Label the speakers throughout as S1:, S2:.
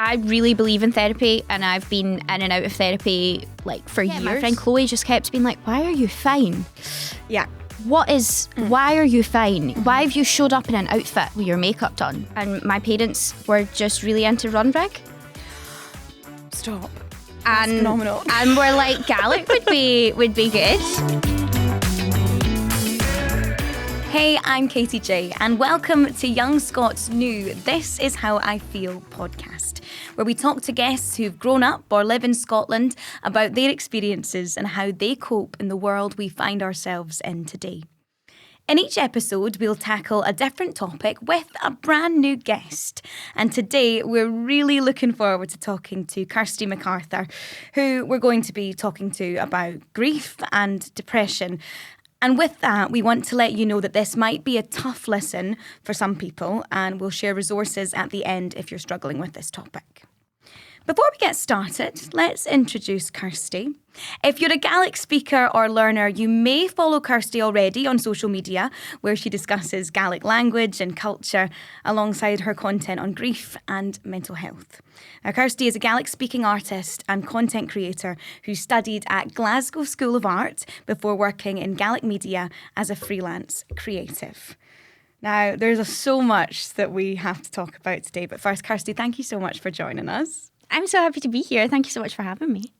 S1: I really believe in therapy, and I've been in and out of therapy like for years. My friend Chloe just kept being like, why are you fine?
S2: Yeah.
S1: Why are you fine? Why have you showed up in an outfit with your makeup done? And my parents were just really into run rig.
S2: Stop. That's phenomenal.
S1: And we're like, Gaelic would be good.
S2: Hey, I'm Katie J, and welcome to Young Scot's new This Is How I Feel podcast, where we talk to guests who've grown up or live in Scotland about their experiences and how they cope in the world we find ourselves in today. In each episode, we'll tackle a different topic with a brand new guest. And today, we're really looking forward to talking to Choirstaidh NicArtair, who we're going to be talking to about grief and depression. And with that, we want to let you know that this might be a tough listen for some people, and we'll share resources at the end if you're struggling with this topic. Before we get started, let's introduce Choirstaidh. If you're a Gaelic speaker or learner, you may follow Choirstaidh already on social media, where she discusses Gaelic language and culture alongside her content on grief and mental health. Now, Choirstaidh is a Gaelic-speaking artist and content creator who studied at Glasgow School of Art before working in Gaelic media as a freelance creative. Now, there's so much that we have to talk about today, but first, Choirstaidh, thank you so much for joining us.
S1: I'm so happy to be here. Thank you so much for having me.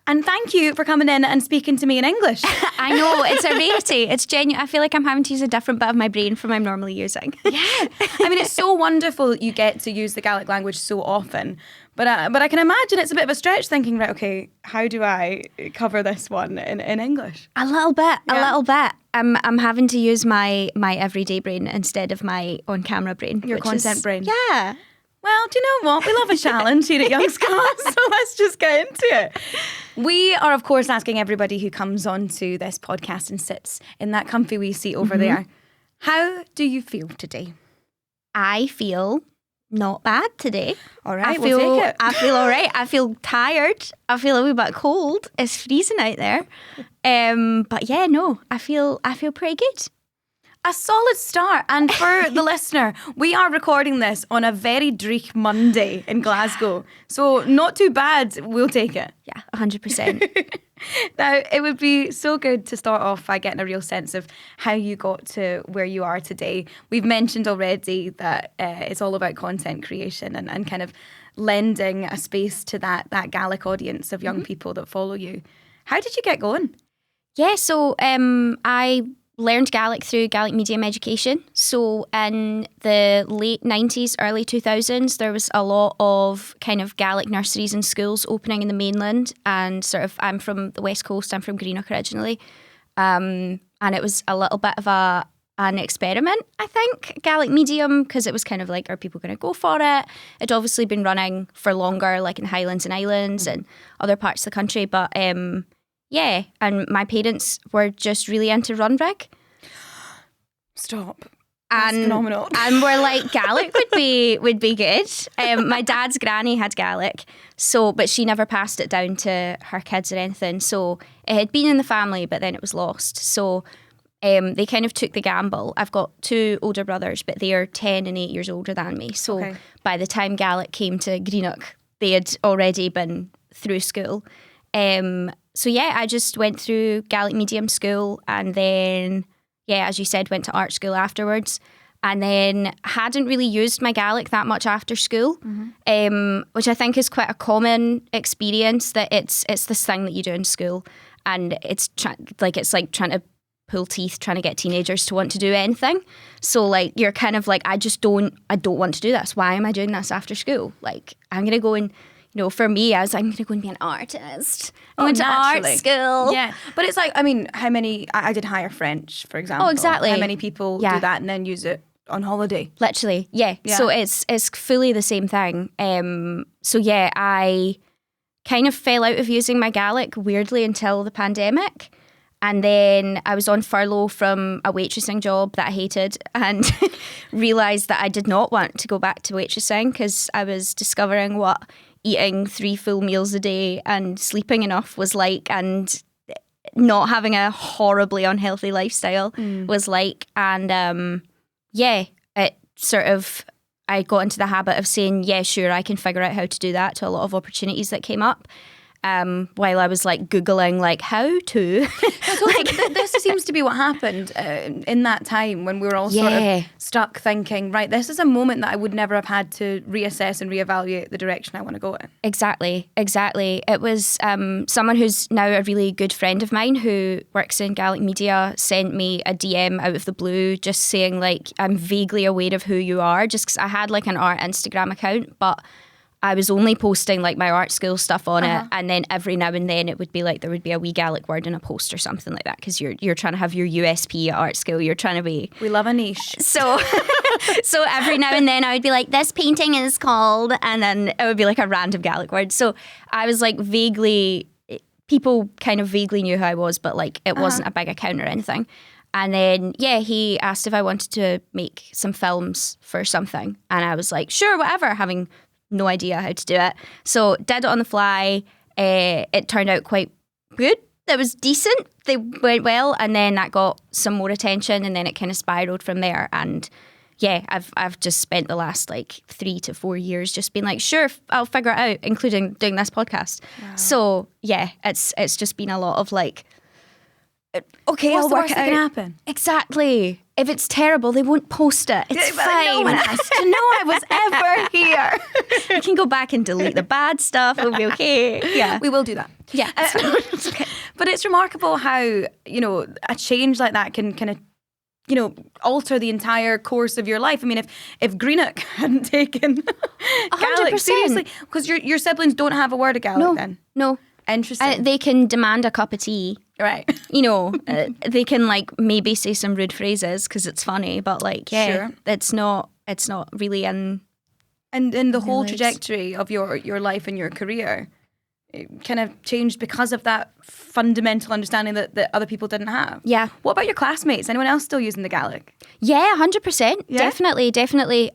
S2: And thank you for coming in and speaking to me in English.
S1: I know, it's a rarity. It's genuine. I feel like I'm having to use a different bit of my brain from I'm normally using.
S2: Yeah. I mean, it's so wonderful that you get to use the Gaelic language so often. But I can imagine it's a bit of a stretch thinking, right, okay, how do I cover this one in English?
S1: A little bit. I'm having to use my everyday brain instead of my on-camera brain.
S2: Your content brain.
S1: Yeah.
S2: Well, do you know what? We love a challenge here at Young Scot, so let's just get into it. We are, of course, asking everybody who comes onto this podcast and sits in that comfy wee seat over there, how do you feel today?
S1: I feel not bad today.
S2: All right, we'll take it.
S1: I feel all right. I feel tired. I feel a wee bit cold. It's freezing out there. But yeah, no, I feel pretty good.
S2: A solid start. And for the listener, we are recording this on a very dreich Monday in Glasgow. So not too bad. We'll take it.
S1: Yeah, 100%.
S2: Now, it would be so good to start off by getting a real sense of how you got to where you are today. We've mentioned already that it's all about content creation and kind of lending a space to that Gaelic audience of young people that follow you. How did you get going?
S1: Yeah, so I learned Gaelic through Gaelic Medium Education. So in the late 90s, early 2000s, there was a lot of kind of Gaelic nurseries and schools opening in the mainland. And sort of, I'm from the West Coast, I'm from Greenock originally. And it was a little bit of an experiment, I think, Gaelic Medium, because it was kind of like, are people going to go for it? It'd obviously been running for longer, like in Highlands and Islands and other parts of the country. But yeah, and my parents were just really into run rig.
S2: Stop. That's phenomenal.
S1: And we're like, Gaelic would be good. My dad's granny had Gaelic, but she never passed it down to her kids or anything. So it had been in the family, but then it was lost. So they kind of took the gamble. I've got two older brothers, but they are 10 and 8 years older than me. So by the time Gaelic came to Greenock, they had already been through school. So yeah, I just went through Gaelic medium school and then, yeah, as you said, went to art school afterwards and then hadn't really used my Gaelic that much after school, which I think is quite a common experience, that it's this thing that you do in school and it's like trying to pull teeth, trying to get teenagers to want to do anything. So like you're kind of like, I don't want to do this. Why am I doing this after school? Like I'm going to go and, you know, for me, I'm going to go and be an artist. I went to art school.
S2: Yeah. But it's like, I mean, how many, I did higher French, for example.
S1: Oh, exactly.
S2: How many people do that and then use it on holiday?
S1: Literally, yeah. So it's fully the same thing. So yeah, I kind of fell out of using my Gaelic weirdly until the pandemic. And then I was on furlough from a waitressing job that I hated and realised that I did not want to go back to waitressing because I was discovering what eating 3 full meals a day and sleeping enough was like, and not having a horribly unhealthy lifestyle was like. And yeah, it sort of, I got into the habit of saying, yeah, sure, I can figure out how to do that to a lot of opportunities that came up. While I was like Googling like how to.
S2: This seems to be what happened in that time when we were all sort of stuck thinking, right, this is a moment that I would never have had to reassess and reevaluate the direction I want to go in.
S1: Exactly. It was someone who's now a really good friend of mine who works in Gaelic media sent me a DM out of the blue just saying like, I'm vaguely aware of who you are, just because I had like an art Instagram account, but I was only posting like my art school stuff on it, and then every now and then it would be like there would be a wee Gaelic word in a post or something like that, because you're trying to have your USP at art school. You're trying to be.
S2: We love a niche.
S1: So every now and then I would be like, this painting is called, and then it would be like a random Gaelic word. So I was like people kind of vaguely knew who I was, but like it wasn't a big account or anything. And then, he asked if I wanted to make some films for something, and I was like, sure, whatever, having no idea how to do it. So did it on the fly. It turned out quite good. It was decent. They went well, and then that got some more attention, and then it kind of spiraled from there. And I've just spent the last like 3 to 4 years just being like, sure, I'll figure it out, including doing this podcast. Wow. So it's just been a lot of like, okay,
S2: what's
S1: I'll
S2: the
S1: work
S2: worst
S1: it
S2: that
S1: out.
S2: can happen?
S1: Exactly. If it's terrible, they won't post it. It's fine.
S2: No one has to know I was ever here.
S1: You can go back and delete the bad stuff. It'll be okay. Yeah.
S2: We will do that.
S1: Yeah.
S2: Okay. But it's remarkable how, a change like that can kind of, alter the entire course of your life. I mean, if Greenock hadn't taken Gaelic
S1: 100%.
S2: seriously, because your siblings don't have a word of Gaelic then.
S1: No.
S2: Interesting.
S1: They can demand a cup of tea.
S2: Right.
S1: They can like maybe say some rude phrases because it's funny, but like,
S2: Sure.
S1: it's not really in.
S2: And the whole trajectory of your life and your career, it kind of changed because of that fundamental understanding that other people didn't have.
S1: Yeah.
S2: What about your classmates? Anyone else still using the Gaelic?
S1: Yeah, 100%.
S2: Yeah?
S1: Definitely.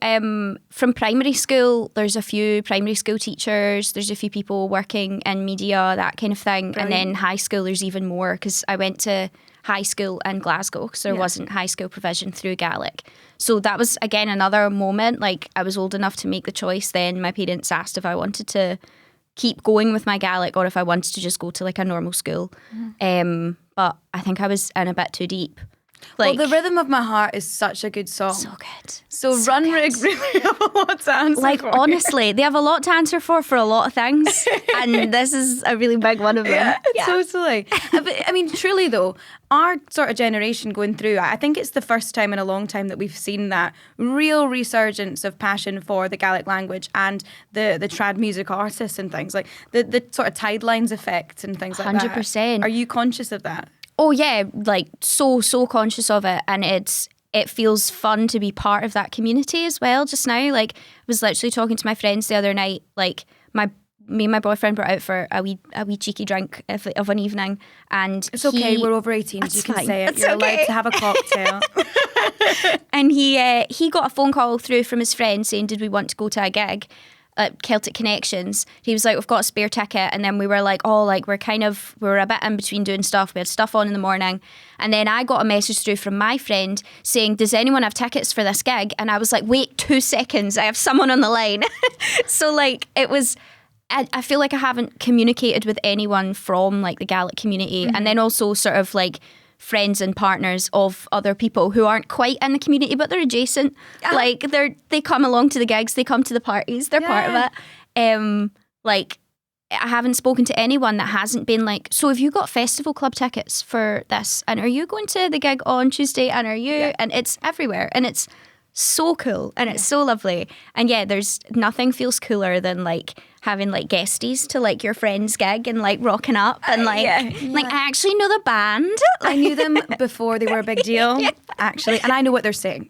S1: From primary school, there's a few primary school teachers. There's a few people working in media, that kind of thing.
S2: Brilliant.
S1: And then high school, there's even more, because I went to high school in Glasgow, because there wasn't high school provision through Gaelic. So that was, again, another moment. Like, I was old enough to make the choice then. My parents asked if I wanted to keep going with my Gaelic or if I wanted to just go to like a normal school. But I think I was in a bit too deep. Like,
S2: well, The Rhythm of My Heart is such a good song.
S1: So good.
S2: So Runrig really have a lot to answer
S1: like,
S2: for.
S1: honestly, they have a lot to answer for a lot of things. And this is a really big one of them.
S2: Yeah. Totally. But, I mean, truly though, our sort of generation going through, I think it's the first time in a long time that we've seen that real resurgence of passion for the Gaelic language and the trad music artists and things. Like the sort of tidelines effect and things like that.
S1: 100%.
S2: Are you conscious of that?
S1: Oh yeah, like so conscious of it, and it feels fun to be part of that community as well. Just now, like, I was literally talking to my friends the other night. Like, me and my boyfriend were out for a wee cheeky drink of an evening, and
S2: it's okay. We're over 18. You can say it.
S1: It's
S2: You're
S1: okay.
S2: allowed to have a cocktail.
S1: And he got a phone call through from his friend saying, did we want to go to a gig at Celtic Connections? He was like, we've got a spare ticket. And then we were like, we were a bit in between doing stuff. We had stuff on in the morning. And then I got a message through from my friend saying, does anyone have tickets for this gig? And I was like, wait 2 seconds, I have someone on the line. So like, it was, I feel like I haven't communicated with anyone from like the Gaelic community. And then also sort of like friends and partners of other people who aren't quite in the community, but they're adjacent. Like they come along to the gigs, they come to the parties, they're part of it. Like, I haven't spoken to anyone that hasn't been like, so have you got festival club tickets for this? And are you going to the gig on Tuesday? And are you? And it's everywhere. And it's so cool. And it's so lovely. And there's nothing feels cooler than like having like guesties to like your friend's gig and like rocking up and like like I actually know the band.
S2: I knew them before they were a big deal, actually, and I know what they're saying.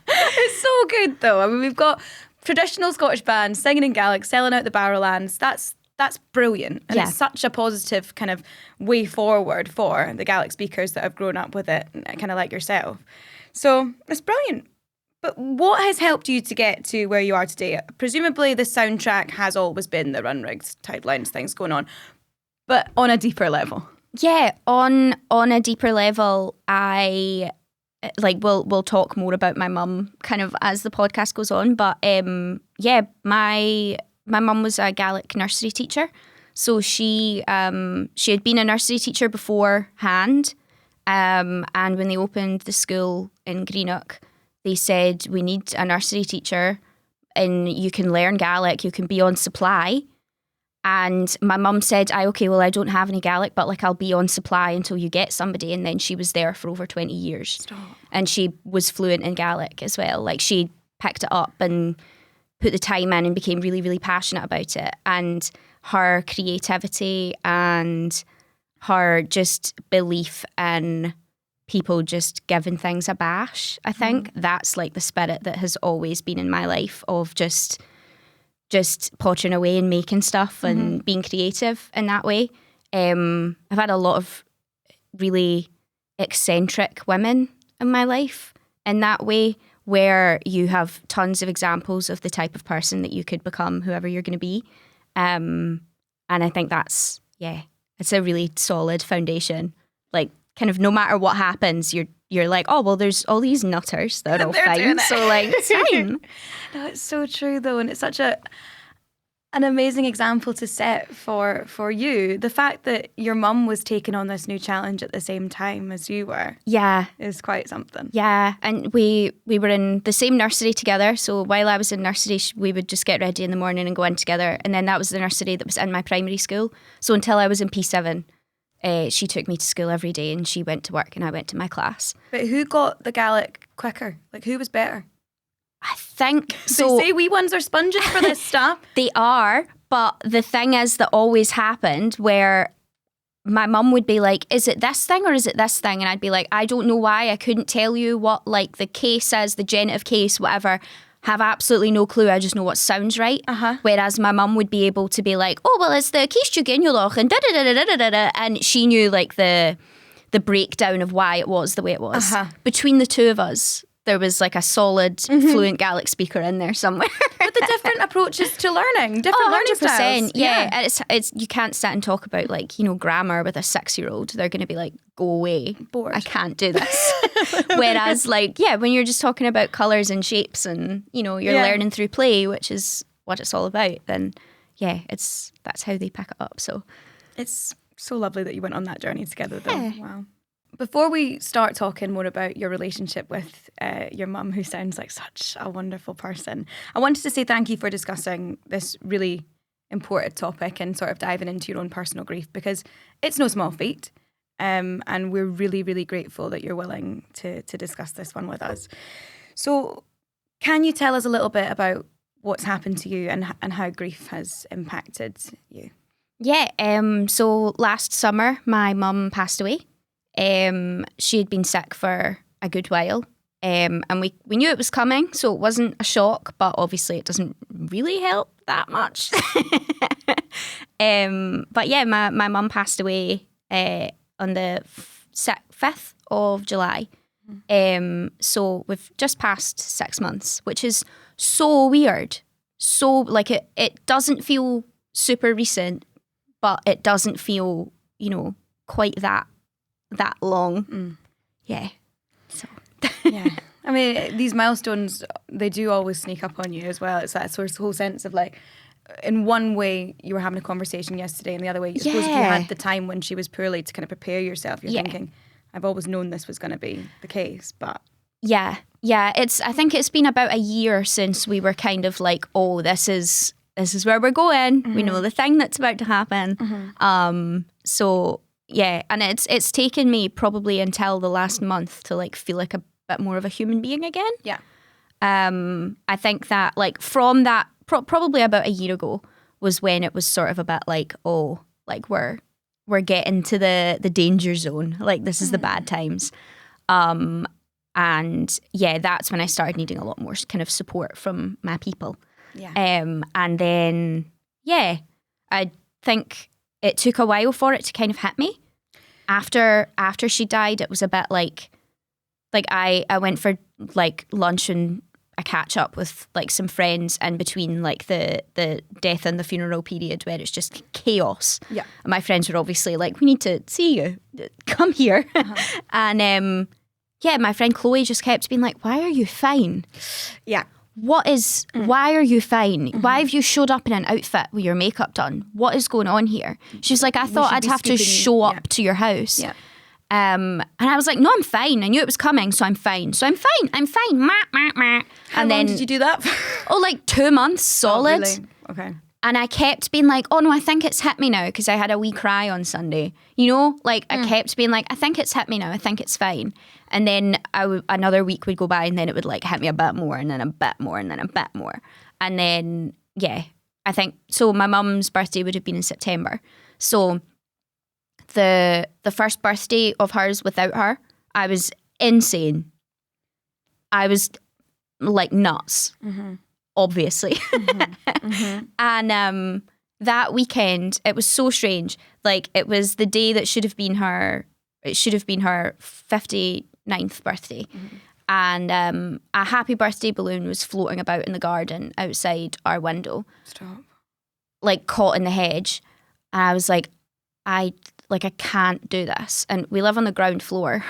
S2: It's so good though. I mean, we've got traditional Scottish bands singing in Gaelic, selling out the Barrowlands. That's brilliant, and it's such a positive kind of way forward for the Gaelic speakers that have grown up with it, kind of like yourself. So it's brilliant. But what has helped you to get to where you are today? Presumably the soundtrack has always been the run rigs, tidelines, things going on, but on a deeper level.
S1: Yeah, on a deeper level, I like we'll talk more about my mum kind of as the podcast goes on. But my mum was a Gaelic nursery teacher, so she had been a nursery teacher beforehand. And when they opened the school in Greenock, they said, we need a nursery teacher and you can learn Gaelic, you can be on supply. And my mum said, I don't have any Gaelic, but like I'll be on supply until you get somebody. And then she was there for over 20 years.
S2: Stop.
S1: And she was fluent in Gaelic as well. Like she picked it up and put the time in and became really, really passionate about it. And her creativity and her just belief in people just giving things a bash, I think that's like the spirit that has always been in my life of just pottering away and making stuff and being creative in that way. I've had a lot of really eccentric women in my life in that way, where you have tons of examples of the type of person that you could become, whoever you're going to be. And I think that's, it's a really solid foundation. Like, kind of no matter what happens, you're like, oh, well, there's all these nutters that are all fine. So, like, it's fine.
S2: No, it's so true, though. And it's such an amazing example to set for you. The fact that your mum was taking on this new challenge at the same time as you were.
S1: Yeah.
S2: Is quite something.
S1: Yeah. And we were in the same nursery together. So while I was in nursery, we would just get ready in the morning and go in together. And then that was the nursery that was in my primary school. So until I was in P7, she took me to school every day and she went to work and I went to my class.
S2: But who got the Gaelic quicker? Like, who was better?
S1: I think
S2: so. They say wee ones are sponges for this stuff.
S1: They are, but the thing is that always happened where my mum would be like, is it this thing or is it this thing? And I'd be like, I don't know why. I couldn't tell you what like the case is, the genitive case, whatever. Have absolutely no clue. I just know what sounds right. Whereas my mum would be able to be like, oh, well, it's the case Juginulach and da-da-da-da-da-da-da. And she knew like the breakdown of why it was the way it was. Between the two of us, there was like a solid, fluent Gaelic speaker in there somewhere.
S2: But the different approaches to learning, different learning styles.
S1: Yeah. And it's you can't sit and talk about like, grammar with a 6-year-old. They're going to be like, go away.
S2: Bored.
S1: I can't do this. Whereas like, when you're just talking about colours and shapes and, you're learning through play, which is what it's all about, then that's how they pick it up. So
S2: it's so lovely that you went on that journey together though. Yeah. Wow. Before we start talking more about your relationship with your mum, who sounds like such a wonderful person, I wanted to say thank you for discussing this really important topic and sort of diving into your own personal grief, because it's no small feat. And we're really, really grateful that you're willing to discuss this one with us. So can you tell us a little bit about what's happened to you and how grief has impacted you?
S1: Yeah, so last summer, my mum passed away. She had been sick for a good while, and we knew it was coming, so it wasn't a shock, but obviously it doesn't really help that much. But yeah, my mum passed away on the 5th of July. So we've just passed 6 months, which is so weird. So like it doesn't feel super recent, but it doesn't feel, quite that long. Yeah. So
S2: yeah. I mean, these milestones, they do always sneak up on you as well. It's that sort of whole sense of like, in one way you were having a conversation yesterday, and the other way, I suppose if you had the time when she was poorly to kind of prepare yourself, you're thinking, I've always known this was going to be the case, but... Yeah. I think it's been about a year since we were kind of like, oh, this is where we're going. We know the thing that's about to happen. So... yeah, and it's taken me probably until the last month to like feel like a bit more of a human being again. Yeah.
S1: I think that like from that probably about a year ago was when it was sort of a bit like, oh, like we're getting to the danger zone. Like this is the bad times. And yeah, that's when I started needing a lot more kind of support from my people.
S2: Yeah.
S1: And then I think it took a while for it to kind of hit me. After she died, it was a bit like I went for like lunch and a catch up with like some friends in between like the death and the funeral period, where it's just chaos.
S2: Yeah. And
S1: my friends were obviously like, we need to see you, come here. And my friend Chloe just kept being like, why are you fine?
S2: Yeah.
S1: Why are you fine? Why have you showed up in an outfit with your makeup done? What is going on here? She was like, I thought I'd have to show up to your house.
S2: Yeah.
S1: And I was like, no, I'm fine. I knew it was coming, so I'm fine. I'm fine.
S2: How long did you do that for?
S1: Oh, like 2 months solid.
S2: Oh, really? Okay.
S1: And I kept being like, oh no, I think it's hit me now, because I had a wee cry on Sunday. You know, like I kept being like, I think it's hit me now. I think it's fine. And then another week would go by, and then it would like hit me a bit more, and then a bit more, and then a bit more. And then, yeah, I think, so my mum's birthday would have been in September. So the first birthday of hers without her, I was insane. I was like nuts. Obviously. And that weekend, it was so strange. Like, it was the day that should have been her 59th birthday. And a happy birthday balloon was floating about in the garden outside our window.
S2: Stop.
S1: Like, caught in the hedge. And I was like, I can't do this. And we live on the ground floor.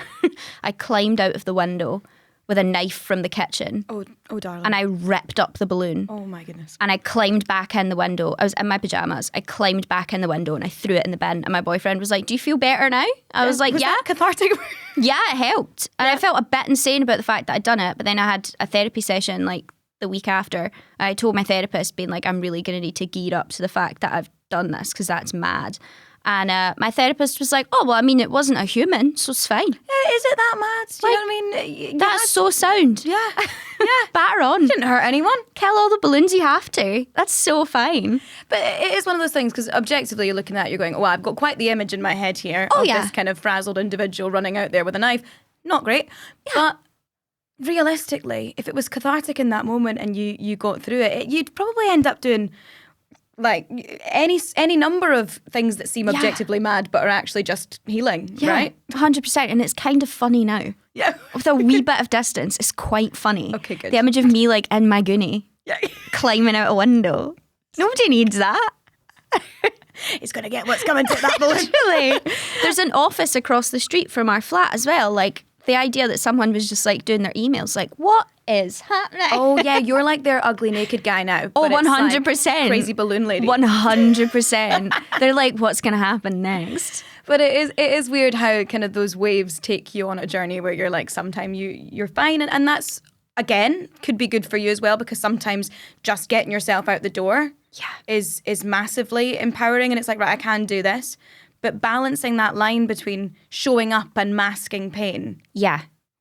S1: I climbed out of the window with a knife from the kitchen.
S2: Oh, darling.
S1: And I ripped up the balloon.
S2: Oh, my goodness.
S1: And I climbed back in the window. I was in my pajamas. I climbed back in the window and I threw it in the bin. And my boyfriend was like, do you feel better now? I was like,
S2: was that cathartic?
S1: Yeah, it helped. And I felt a bit insane about the fact that I'd done it. But then I had a therapy session like the week after. I told my therapist, being like, I'm really going to need to gear up to the fact that I've done this, because that's mad. And my therapist was like, oh, well, I mean, it wasn't a human, so it's fine.
S2: Yeah, is it that mad? Do you know what I mean?
S1: That's so sound.
S2: Yeah.
S1: Batter on.
S2: Didn't hurt anyone.
S1: Kill all the balloons you have to. That's so fine.
S2: But it is one of those things, because objectively you're looking at it, you're going, oh, I've got quite the image in my head here of this kind of frazzled individual running out there with a knife. Not great. Yeah. But realistically, if it was cathartic in that moment and you got through it, you'd probably end up doing like any number of things that seem objectively mad but are actually just healing, right?
S1: 100%. And it's kind of funny now.
S2: Yeah.
S1: With a wee bit of distance, it's quite funny.
S2: Okay, good.
S1: The image of me like in my goonie,
S2: Yeah.
S1: climbing out a window. Nobody needs that.
S2: He's going to get what's coming to that balloon.
S1: Literally. There's an office across the street from our flat as well. Like, the idea that someone was just like doing their emails, like, what is happening?
S2: Oh yeah, you're like their ugly naked guy now.
S1: Oh,
S2: but it's
S1: 100%.
S2: like crazy balloon lady.
S1: 100%. They're like, what's going to happen next?
S2: But it is weird how kind of those waves take you on a journey where you're like, sometimes you're fine, and that's, again, could be good for you as well, because sometimes just getting yourself out the door is massively empowering, and it's like, right, I can do this. But balancing that line between showing up and masking pain.
S1: Yeah.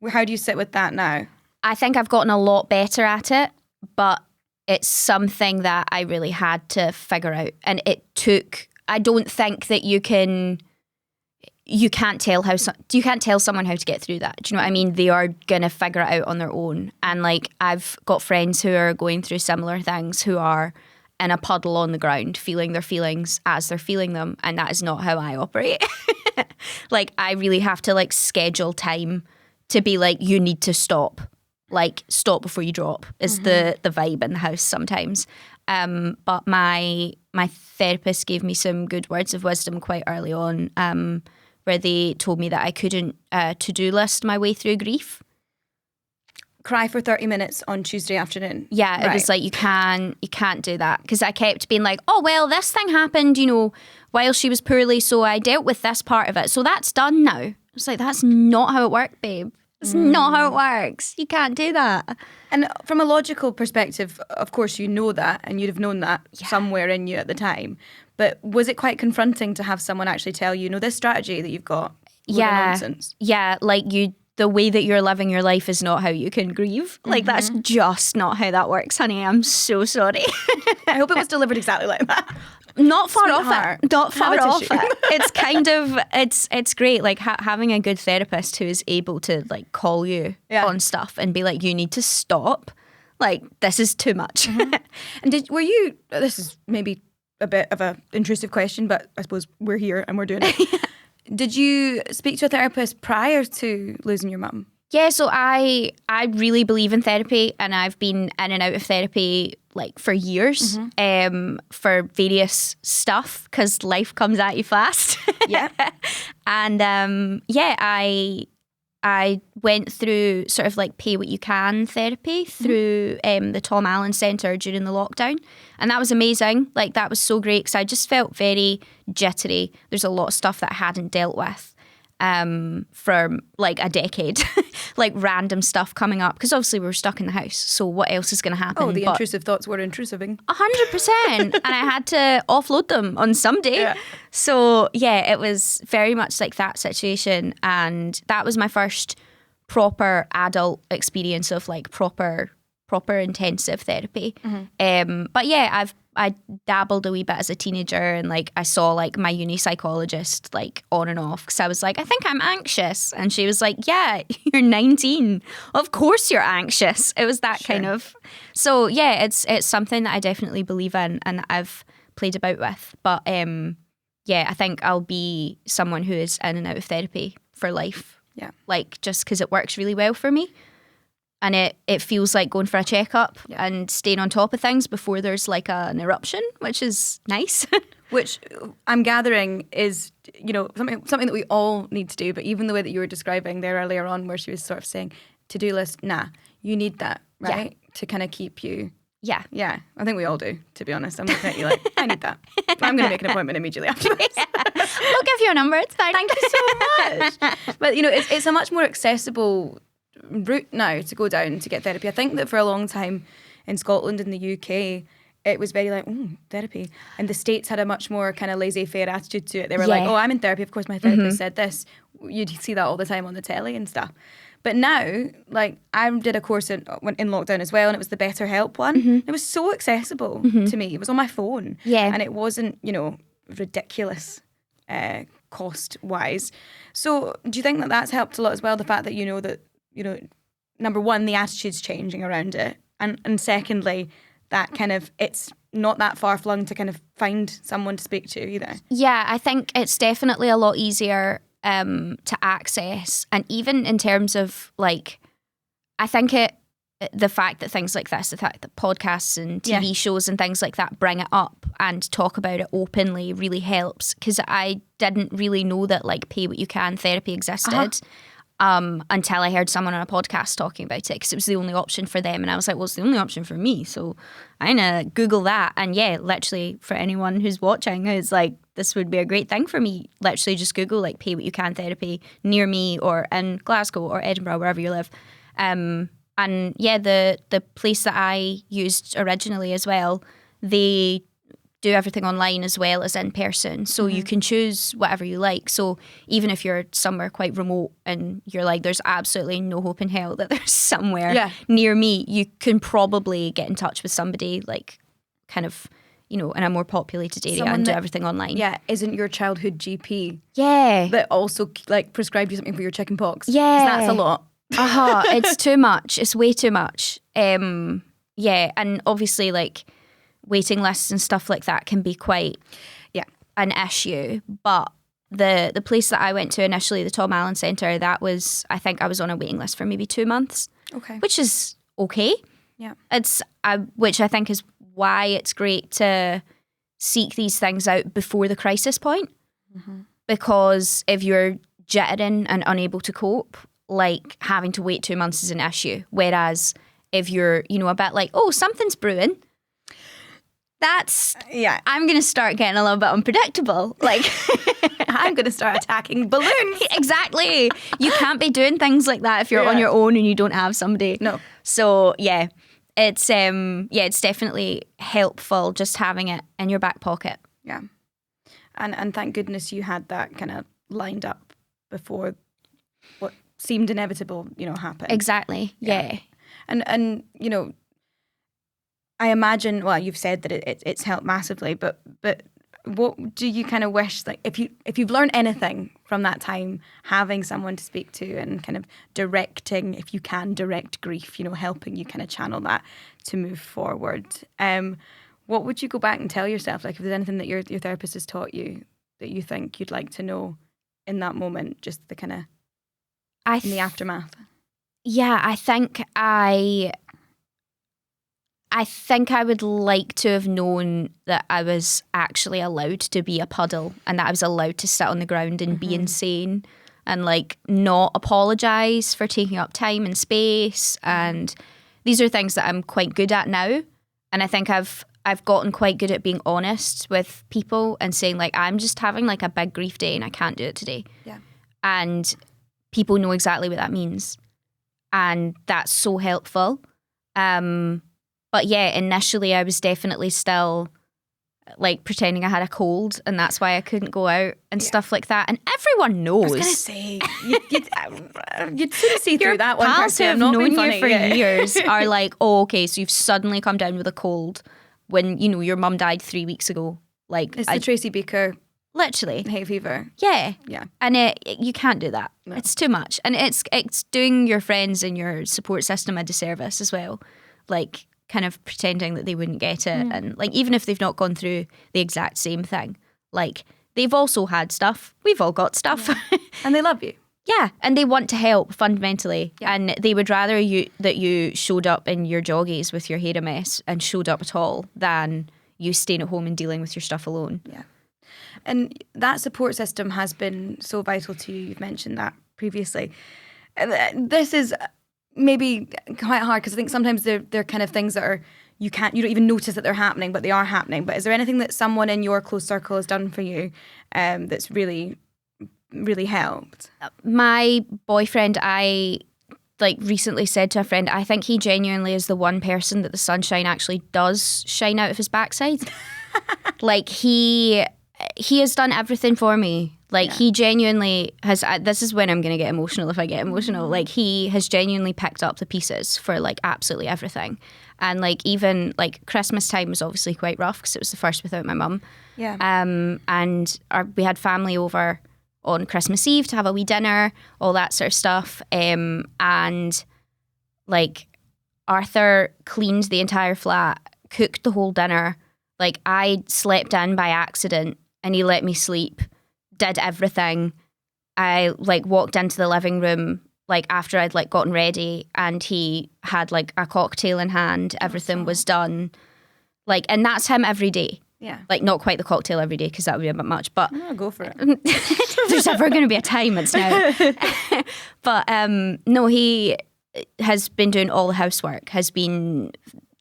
S2: How do you sit with that now?
S1: I think I've gotten a lot better at it, but it's something that I really had to figure out. And it took, I don't think that you can't tell someone how to get through that. Do you know what I mean? They are going to figure it out on their own. And like, I've got friends who are going through similar things, who are in a puddle on the ground, feeling their feelings as they're feeling them. And that is not how I operate. Like, I really have to like schedule time to be like, you need to stop. Like, stop before you drop is the vibe in the house sometimes. But my therapist gave me some good words of wisdom quite early on, where they told me that I couldn't to-do list my way through grief.
S2: Cry for 30 minutes on Tuesday afternoon.
S1: Yeah, it was like, you can't do that. Because I kept being like, oh, well, this thing happened, while she was poorly, so I dealt with this part of it. So that's done now. It's like, that's not how it worked, babe. It's not how it works. You can't do that.
S2: And from a logical perspective, of course, you know that, and you'd have known that somewhere in you at the time. But was it quite confronting to have someone actually tell you, this strategy that you've got? Nonsense.
S1: Yeah, like the way that you're living your life is not how you can grieve. Like, that's just not how that works, honey. I'm so sorry.
S2: I hope it was delivered exactly like that.
S1: Not far off it. Not far off
S2: tissue.
S1: it. It's kind of, it's great. Like, having a good therapist who is able to like call you on stuff and be like, you need to stop. Like, this is too much.
S2: And this is maybe a bit of a intrusive question, but I suppose we're here and we're doing it. Did you speak to a therapist prior to losing your mum?
S1: Yeah, so I really believe in therapy, and I've been in and out of therapy like for years, for various stuff, because life comes at you fast.
S2: Yeah.
S1: And I I went through sort of like pay what you can therapy through the Tom Allen Centre during the lockdown. And that was amazing. Like, that was so great because I just felt very jittery. There's a lot of stuff that I hadn't dealt with for like a decade, like random stuff coming up because obviously we were stuck in the house. So what else is going to happen?
S2: Oh, the intrusive thoughts were intrusiving.
S1: 100%. And I had to offload them on Sunday. Yeah. So yeah, it was very much like that situation. And that was my first proper adult experience of like proper intensive therapy. But yeah, I dabbled a wee bit as a teenager, and like I saw like my uni psychologist like on and off because I was like, I think I'm anxious, and she was like, yeah, you're 19, of course you're anxious. It was that kind of. So yeah, it's something that I definitely believe in and I've played about with. But yeah, I think I'll be someone who is in and out of therapy for life.
S2: Yeah, like
S1: just because it works really well for me. And it feels like going for a checkup and staying on top of things before there's like an eruption, which is nice.
S2: Which I'm gathering is, you know, something that we all need to do. But even the way that you were describing there earlier on, where she was sort of saying, to-do list, nah, you need that, right? To kind of keep you.
S1: Yeah.
S2: Yeah, I think we all do, to be honest. I'm looking at you like, I need that. I'm going to make an appointment immediately after this.
S1: We'll give you a number. It's fine.
S2: Thank you so much. But, you know, it's a much more accessible route now to go down to get therapy. I think that for a long time in Scotland and the UK, it was very like, therapy. And the States had a much more kind of laissez-faire attitude to it. They were like, oh, I'm in therapy. Of course, my therapist said this. You'd see that all the time on the telly and stuff. But now, like, I did a course in lockdown as well, and it was the BetterHelp one. It was so accessible to me. It was on my phone.
S1: Yeah.
S2: And it wasn't, you know, ridiculous cost-wise. So do you think that that's helped a lot as well, the fact that you know, number one, the attitude's changing around it, and secondly, that kind of, it's not that far-flung to kind of find someone to speak to either?
S1: Yeah, I think it's definitely a lot easier to access, and even in terms of like, I think the fact that things like this, the fact that podcasts and TV shows and things like that bring it up and talk about it openly really helps, because I didn't really know that like pay what you can therapy existed. Until I heard someone on a podcast talking about it, because it was the only option for them, and I was like, well, it's the only option for me, so I'm gonna Google that. And yeah, literally, for anyone who's watching, who's like, this would be a great thing for me, literally just Google like pay what you can therapy near me or in Glasgow or Edinburgh, wherever you live. And yeah, the place that I used originally as well, they do everything online as well as in person, so you can choose whatever you like. So even if you're somewhere quite remote and you're like, there's absolutely no hope in hell that there's somewhere near me, you can probably get in touch with somebody like kind of, you know, in a more populated area and do everything online.
S2: Yeah, isn't your childhood GP
S1: that
S2: also like prescribed you something for your chicken pox?
S1: Yeah,
S2: 'cause that's a lot.
S1: It's too much. It's way too much. Yeah, and obviously like waiting lists and stuff like that can be quite an issue. But the place that I went to initially, the Tom Allen Centre, that was, I think I was on a waiting list for maybe 2 months.
S2: Okay.
S1: Which is okay.
S2: Yeah.
S1: Which I think is why it's great to seek these things out before the crisis point. Because if you're jittering and unable to cope, like having to wait 2 months is an issue. Whereas if you're, you know, a bit like, oh, something's brewing, I'm going to start getting a little bit unpredictable. Like,
S2: I'm going to start attacking balloons.
S1: Exactly. You can't be doing things like that if you're on your own and you don't have somebody.
S2: No.
S1: So yeah, it's definitely helpful just having it in your back pocket.
S2: Yeah. And thank goodness you had that kind of lined up before what seemed inevitable, you know, happened.
S1: Exactly. Yeah.
S2: And you know, I imagine, well, you've said that it's helped massively, but what do you kind of wish, like, if you've learned anything from that time, having someone to speak to and kind of directing, if you can direct grief, you know, helping you kind of channel that to move forward, what would you go back and tell yourself? Like, if there's anything that your therapist has taught you that you think you'd like to know in that moment, just the kind of in the aftermath?
S1: Yeah, I think I would like to have known that I was actually allowed to be a puddle and that I was allowed to sit on the ground and be insane. and like not apologise for taking up time and space. And these are things that I'm quite good at now. And I think I've gotten quite good at being honest with people and saying like, I'm just having like a big grief day and I can't do it today.
S2: Yeah.
S1: And people know exactly what that means. And that's so helpful. But yeah, initially I was definitely still like pretending I had a cold and that's why I couldn't go out and stuff like that. And everyone knows.
S2: I was going to say, you'd soon see through that one.
S1: Pals who
S2: person.
S1: have
S2: I'm not
S1: known
S2: being
S1: you
S2: funny,
S1: for
S2: yeah.
S1: years are like, oh, okay, so you've suddenly come down with a cold when, you know, your mum died 3 weeks ago. Like,
S2: It's the Tracy Beaker
S1: literally.
S2: hay fever.
S1: Yeah.
S2: Yeah.
S1: And you can't do that.
S2: No.
S1: It's too much. And it's doing your friends and your support system a disservice as well. Like, kind of pretending that they wouldn't get it. And like, even if they've not gone through the exact same thing, like they've also had stuff. We've all got stuff.
S2: Yeah. And they love you.
S1: Yeah, and they want to help fundamentally.
S2: Yeah.
S1: And they would rather that you showed up in your joggies with your hair a mess and showed up at all than you staying at home and dealing with your stuff alone.
S2: Yeah. And that support system has been so vital to you. You've mentioned that previously. This is maybe quite hard because I think sometimes they're kind of things that are you don't even notice that they're happening, but they are happening. But is there anything that someone in your close circle has done for you that's really, really helped?
S1: My boyfriend, I like recently said to a friend, I think he genuinely is the one person that the sunshine actually does shine out of his backside. Like he has done everything for me. Like he genuinely has, this is when I'm going to get emotional if I get emotional. Like he has genuinely picked up the pieces for like absolutely everything. And like even like Christmas time was obviously quite rough because it was the first without my mum.
S2: Yeah.
S1: And we had family over on Christmas Eve to have a wee dinner, all that sort of stuff. And like Arthur cleaned the entire flat, cooked the whole dinner. Like I slept in by accident and he let me sleep, did everything. I like walked into the living room like after I'd like gotten ready and he had like a cocktail in hand, everything was done. Like, and that's him every day.
S2: Yeah.
S1: Like not quite the cocktail every day because that would be a bit much, but
S2: I'm gonna go for it.
S1: there's ever going to be a time, it's now. But no, he has been doing all the housework, has been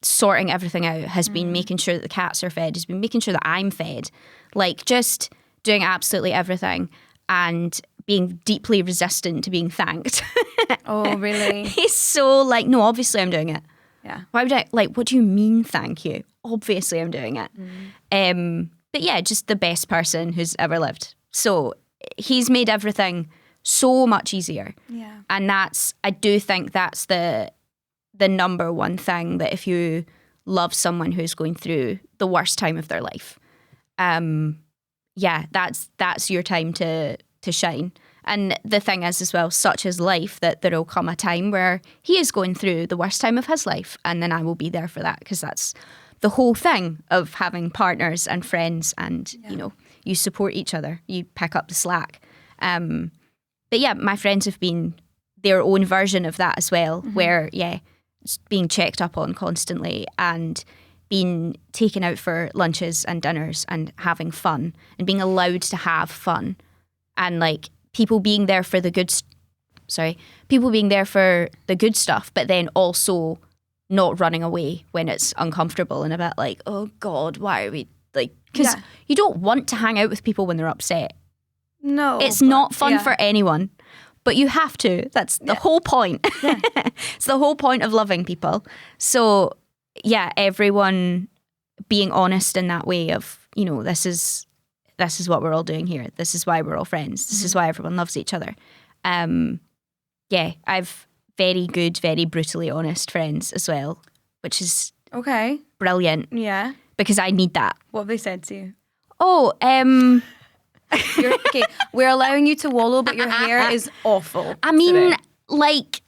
S1: sorting everything out, has been making sure that the cats are fed, has been making sure that I'm fed, like just doing absolutely everything and being deeply resistant to being thanked.
S2: Oh, really?
S1: He's so like, no, obviously I'm doing it.
S2: Yeah.
S1: Why would I, like, what do you mean thank you? Obviously I'm doing it. But yeah, just the best person who's ever lived. So he's made everything so much easier.
S2: Yeah.
S1: And I do think that's the number one thing, that if you love someone who's going through the worst time of their life, yeah, that's your time to shine. And the thing is as well, such is life, that there'll come a time where he is going through the worst time of his life, and then I will be there for that, because that's the whole thing of having partners and friends, and you know, you support each other, you pick up the slack. But yeah, my friends have been their own version of that as well, where being checked up on constantly and being taken out for lunches and dinners and having fun and being allowed to have fun, and like people being there for the good stuff, but then also not running away when it's uncomfortable and a bit like, oh God, why are we like, because you don't want to hang out with people when they're upset.
S2: No,
S1: it's not fun for anyone, but you have to. That's the whole point. It's the whole point of loving people. So yeah, everyone being honest in that way of, you know, this is what we're all doing here. This is why we're all friends. This is why everyone loves each other. Yeah, I've very good, very brutally honest friends as well, which is brilliant.
S2: Yeah.
S1: Because I need that.
S2: What have they said to you?
S1: Oh,
S2: Okay, we're allowing you to wallow, but your hair is awful.
S1: I mean, like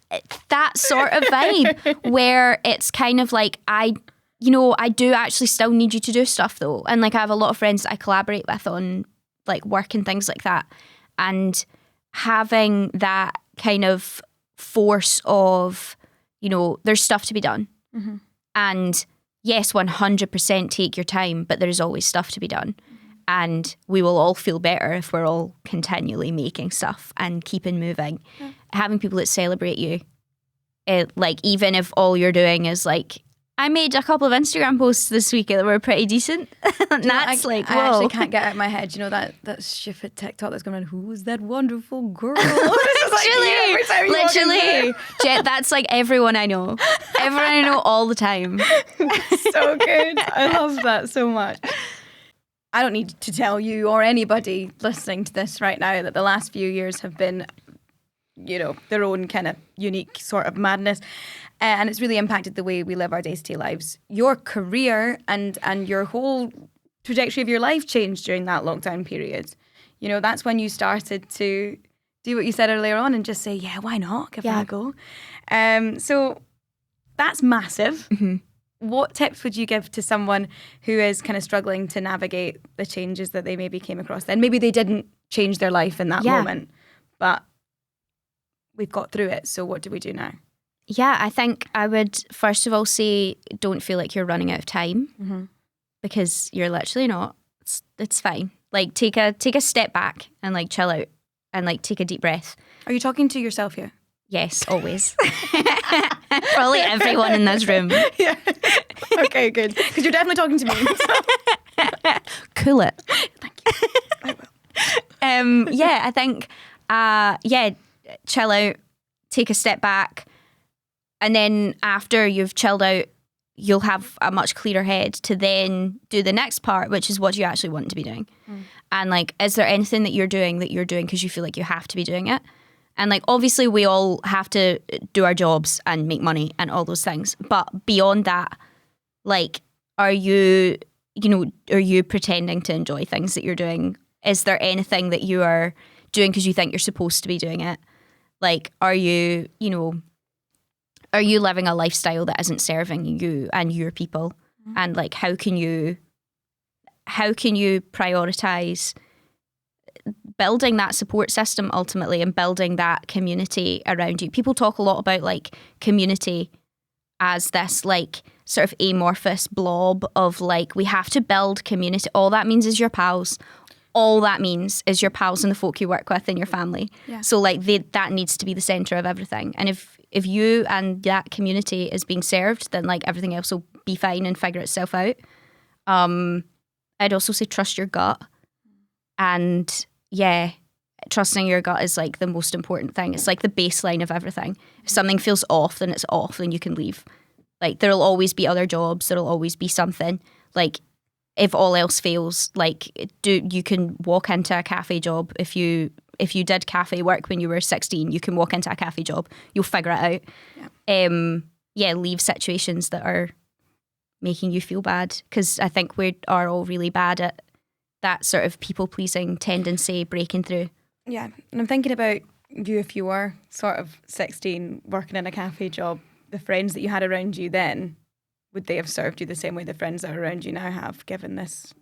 S1: that sort of vibe where it's kind of like, I do actually still need you to do stuff though. And like I have a lot of friends that I collaborate with on like work and things like that. And having that kind of force of, you know, there's stuff to be done. And yes, 100% take your time, but there's always stuff to be done. And we will all feel better if we're all continually making stuff and keeping moving. Yeah. Having people that celebrate you. Like, even if all you're doing is like, I made a couple of Instagram posts this week that were pretty decent. That's
S2: I actually can't get out of my head, that stupid TikTok that's going around, who was that wonderful girl?
S1: Literally. Jet, that's like everyone I know. Everyone I know all the time.
S2: So good. I love that so much. I don't need to tell you or anybody listening to this right now that the last few years have been, their own kind of unique sort of madness. And it's really impacted the way we live our day-to-day lives. Your career and your whole trajectory of your life changed during that lockdown period. That's when you started to do what you said earlier on and just say, yeah, why not? Give that a go. So that's massive. Mm-hmm. What tips would you give to someone who is kind of struggling to navigate the changes that they maybe came across then? Maybe they didn't change their life in that moment, but we've got through it. So what do we do now?
S1: Yeah, I think I would first of all say don't feel like you're running out of time, because you're literally not. It's fine. Like take a step back and like chill out and like take a deep breath.
S2: Are you talking to yourself here?
S1: Yes, always. Probably everyone in this room.
S2: Yeah. Okay, good. Because you're definitely talking to me. So.
S1: Cool it.
S2: Thank you. I will.
S1: Yeah, I think, chill out, take a step back. And then after you've chilled out, you'll have a much clearer head to then do the next part, which is what you actually want to be doing. And like, is there anything that you're doing because you feel like you have to be doing it? And like, obviously we all have to do our jobs and make money and all those things. But beyond that, like, are you pretending to enjoy things that you're doing? Is there anything that you are doing because you think you're supposed to be doing it? Like, are you living a lifestyle that isn't serving you and your people? And like, how can you prioritize building that support system ultimately and building that community around you? People talk a lot about like community as this like sort of amorphous blob of like, we have to build community. All that means is your pals. All that means is your pals and the folk you work with and your family. Yeah. So like that needs to be the centre of everything. And if you and that community is being served, then like everything else will be fine and figure itself out. I'd also say trust your gut. And yeah, trusting your gut is like the most important thing. It's like the baseline of everything. If something feels off, then it's off, then you can leave. Like there'll always be other jobs, there'll always be something. Like if all else fails, like you can walk into a cafe job. If you did cafe work when you were 16, you can walk into a cafe job. You'll figure it out. Yeah. Leave situations that are making you feel bad, because I think we are all really bad at that sort of people-pleasing tendency breaking through.
S2: Yeah, and I'm thinking about you if you were sort of 16 working in a cafe job, the friends that you had around you then, would they have served you the same way the friends that are around you now have, given this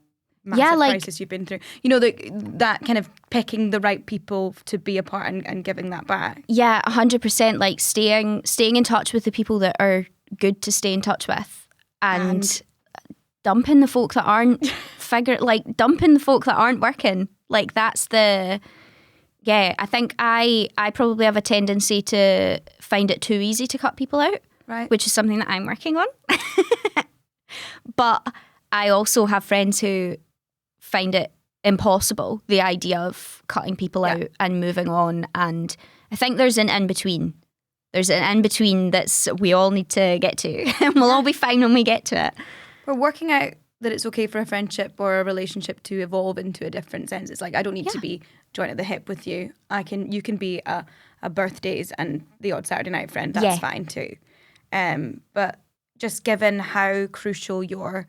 S2: massive crisis you've been through? That kind of picking the right people to be a part and giving that back.
S1: Yeah, 100%. Like staying in touch with the people that are good to stay in touch with, and dumping the folk that aren't dumping the folk that aren't working. Like that's I think I probably have a tendency to find it too easy to cut people out,
S2: right?
S1: Which is something that I'm working on. But I also have friends who find it impossible, the idea of cutting people out and moving on. And I think there's an in-between. There's an in-between that's we all need to get to. And we'll all be fine when we get to it.
S2: We're working out that it's okay for a friendship or a relationship to evolve into a different sense. It's like, I don't need to be joined at the hip with you. You can be a birthdays and the odd Saturday night friend. That's fine too. But just given how crucial your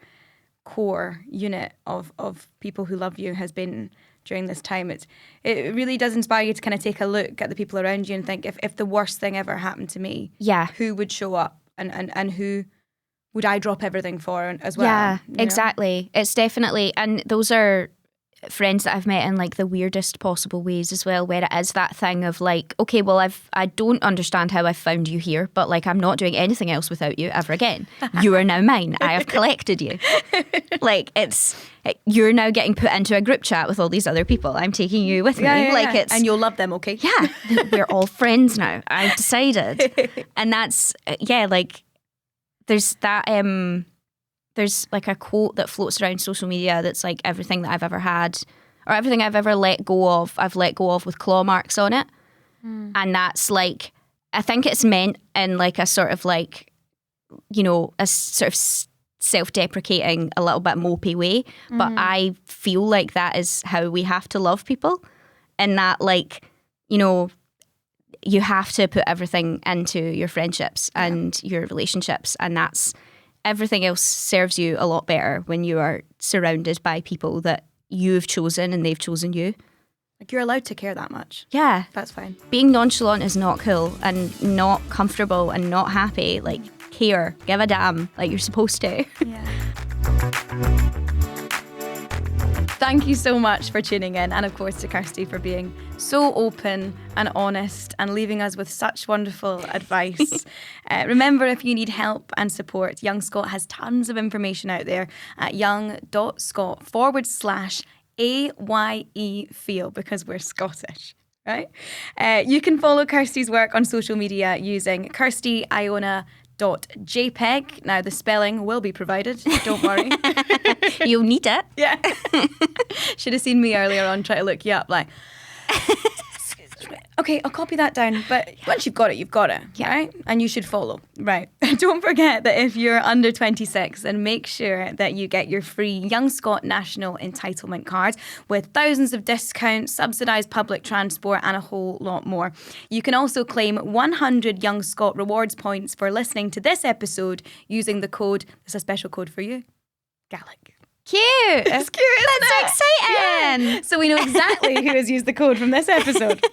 S2: core unit of people who love you has been during this time, it really does inspire you to kind of take a look at the people around you and think, if the worst thing ever happened to me, who would show up and who would I drop everything for as well?
S1: Yeah, exactly. It's definitely, and those are friends that I've met in like the weirdest possible ways as well, where it is that thing of like, okay, well, I don't understand how I found you here, but like I'm not doing anything else without you ever again. You are now mine. I have collected you. Like you're now getting put into a group chat with all these other people. I'm taking you with me. It's
S2: and you'll love them, okay?
S1: Yeah, we're all friends now. I've decided, and that's like there's that. There's like a quote that floats around social media that's like everything that I've ever had or everything I've ever let go of, I've let go of with claw marks on it. And that's like, I think it's meant in like a sort of like, you know, a sort of self-deprecating, a little bit mopey way. But I feel like that is how we have to love people. And that like, you know, you have to put everything into your friendships and your relationships. And that's, everything else serves you a lot better when you are surrounded by people that you've chosen and they've chosen you.
S2: Like you're allowed to care that much.
S1: Yeah.
S2: That's fine.
S1: Being nonchalant is not cool and not comfortable and not happy. Like, care, give a damn, like you're supposed to.
S2: Yeah. Thank you so much for tuning in, and of course to Kirsty for being so open and honest and leaving us with such wonderful advice. Remember, if you need help and support, Young Scot has tons of information out there at young.scot/AyeFeel, because we're Scottish, right? You can follow Kirsty's work on social media using KirstyIona.jpg. Now the spelling will be provided, don't worry.
S1: You'll need it.
S2: Yeah. Should have seen me earlier on try to look you up like, okay, I'll copy that down, but once you've got it, right? And you should follow, right? Don't forget that if you're under 26, then make sure that you get your free Young Scot National Entitlement Card with thousands of discounts, subsidised public transport and a whole lot more. You can also claim 100 Young Scot Rewards points for listening to this episode using the code, there's a special code for you, Gaelic.
S1: Cute.
S2: It's cute, isn't
S1: That's
S2: it?
S1: exciting.
S2: Yeah. So we know exactly who has used the code from this episode.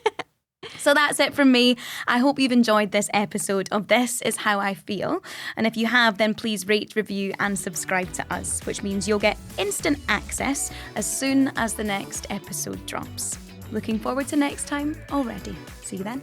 S2: So that's it from me. I hope you've enjoyed this episode of This Is How I Feel. And if you have, then please rate, review and subscribe to us, which means you'll get instant access as soon as the next episode drops. Looking forward to next time already. See you then.